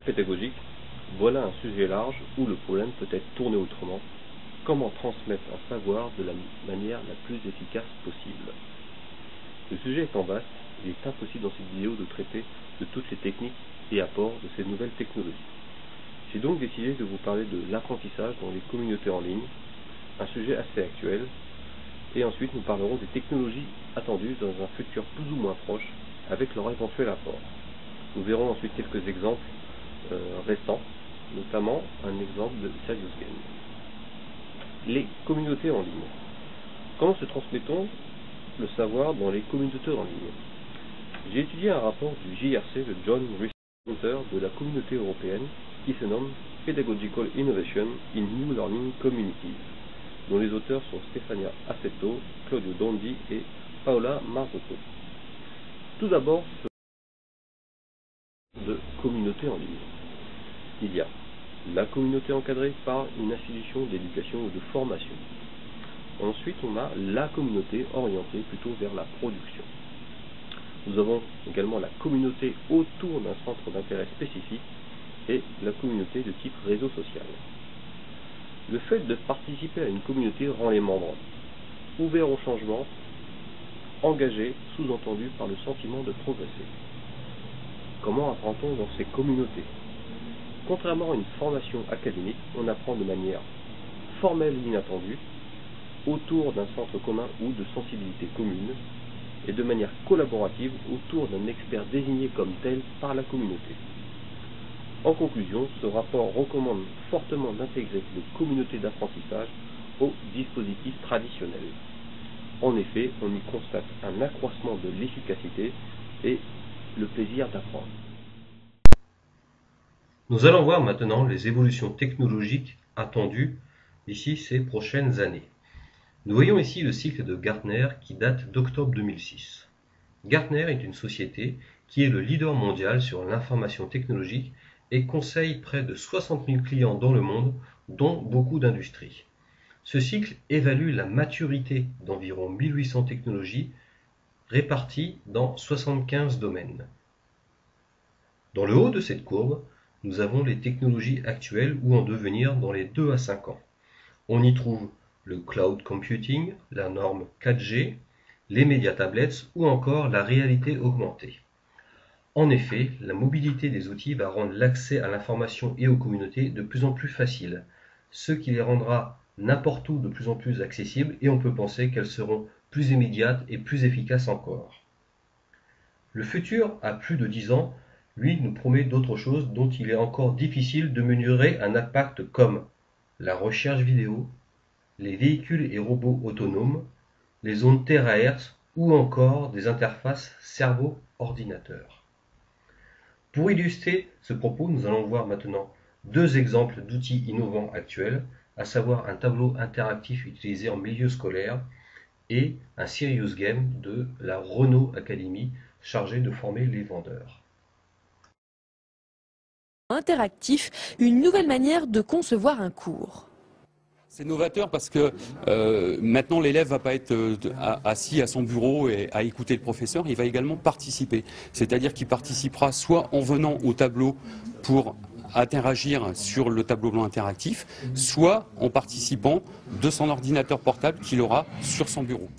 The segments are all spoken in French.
pédagogique, voilà un sujet large où le problème peut être tourné autrement. Comment transmettre un savoir de la manière la plus efficace possible? Le sujet étant vaste, il est impossible dans cette vidéo de traiter de toutes les techniques et apports de ces nouvelles technologies. J'ai donc décidé de vous parler de l'apprentissage dans les communautés en ligne, un sujet assez actuel, et ensuite nous parlerons des technologies attendues dans un futur plus ou moins proche avec leur éventuel apport. Nous verrons ensuite quelques exemples récents, notamment un exemple de Serious Game. Les communautés en ligne. Comment se transmettons le savoir dans les communautés en ligne? J'ai étudié un rapport du JRC, le Joint Research Center de la communauté européenne, qui se nomme Pedagogical Innovation in New Learning Communities, dont les auteurs sont Stefania Assetto, Claudio Dondi et Paola Marzotto. Tout d'abord, de communauté en ligne. Il y a la communauté encadrée par une institution d'éducation ou de formation. Ensuite, on a la communauté orientée plutôt vers la production. Nous avons également la communauté autour d'un centre d'intérêt spécifique et la communauté de type réseau social. Le fait de participer à une communauté rend les membres ouverts au changement, engagés, sous-entendu par le sentiment de progresser. Comment apprend-on dans ces communautés? Contrairement à une formation académique, on apprend de manière formelle et inattendue, autour d'un centre commun ou de sensibilité commune, et de manière collaborative autour d'un expert désigné comme tel par la communauté. En conclusion, ce rapport recommande fortement d'intégrer les communautés d'apprentissage aux dispositifs traditionnels. En effet, on y constate un accroissement de l'efficacité et le plaisir d'apprendre. Nous allons voir maintenant les évolutions technologiques attendues d'ici ces prochaines années. Nous voyons ici le cycle de Gartner qui date d'octobre 2006. Gartner est une société qui est le leader mondial sur l'information technologique et conseille près de 60 000 clients dans le monde, dont beaucoup d'industries. Ce cycle évalue la maturité d'environ 1800 technologies réparties dans 75 domaines. Dans le haut de cette courbe, nous avons les technologies actuelles ou en devenir dans les 2 à 5 ans. On y trouve le cloud computing, la norme 4G, les médias tablets ou encore la réalité augmentée. En effet, la mobilité des outils va rendre l'accès à l'information et aux communautés de plus en plus facile, ce qui les rendra n'importe où de plus en plus accessibles et on peut penser qu'elles seront plus immédiates et plus efficaces encore. Le futur, à plus de 10 ans, lui nous promet d'autres choses dont il est encore difficile de mesurer un impact comme la recherche vidéo, les véhicules et robots autonomes, les ondes terahertz ou encore des interfaces cerveau-ordinateur. Pour illustrer ce propos, nous allons voir maintenant deux exemples d'outils innovants actuels, à savoir un tableau interactif utilisé en milieu scolaire et un Serious Game de la Renault Academy chargé de former les vendeurs. Interactif, une nouvelle manière de concevoir un cours. C'est novateur parce que maintenant l'élève ne va pas être assis à son bureau et à écouter le professeur, il va également participer. C'est-à-dire qu'il participera soit en venant au tableau pour interagir sur le tableau blanc interactif, soit en participant de son ordinateur portable qu'il aura sur son bureau.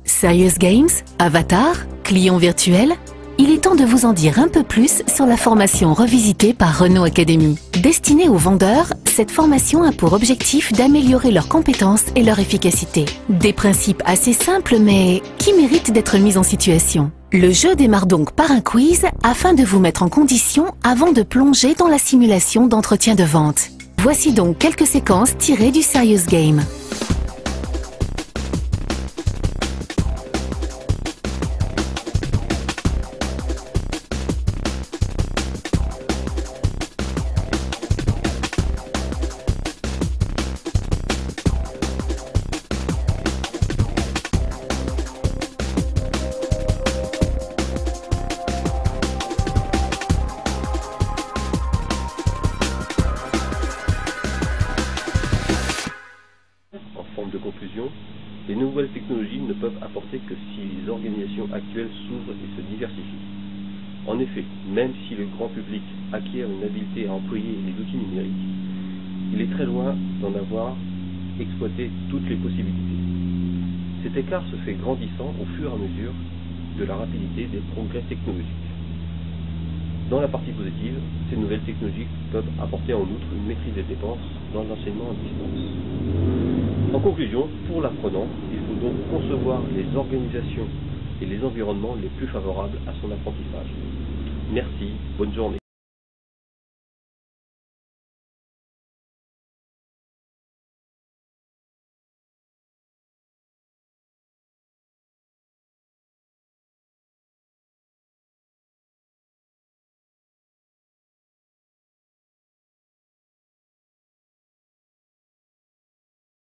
Serious Games, Avatar, client virtuel. Il est temps de vous en dire un peu plus sur la formation revisitée par Renault Academy. Destinée aux vendeurs, cette formation a pour objectif d'améliorer leurs compétences et leur efficacité. Des principes assez simples mais qui méritent d'être mis en situation. Le jeu démarre donc par un quiz afin de vous mettre en condition avant de plonger dans la simulation d'entretien de vente. Voici donc quelques séquences tirées du Serious Game. De conclusion, Les nouvelles technologies ne peuvent apporter que si les organisations actuelles s'ouvrent et se diversifient. En effet, même si le grand public acquiert une habileté à employer les outils numériques, il est très loin d'en avoir exploité toutes les possibilités. Cet écart se fait grandissant au fur et à mesure de la rapidité des progrès technologiques. Dans la partie positive, ces nouvelles technologies peuvent apporter en outre une maîtrise des dépenses dans l'enseignement à distance. En conclusion, pour l'apprenant, il faut donc concevoir les organisations et les environnements les plus favorables à son apprentissage. Merci, bonne journée.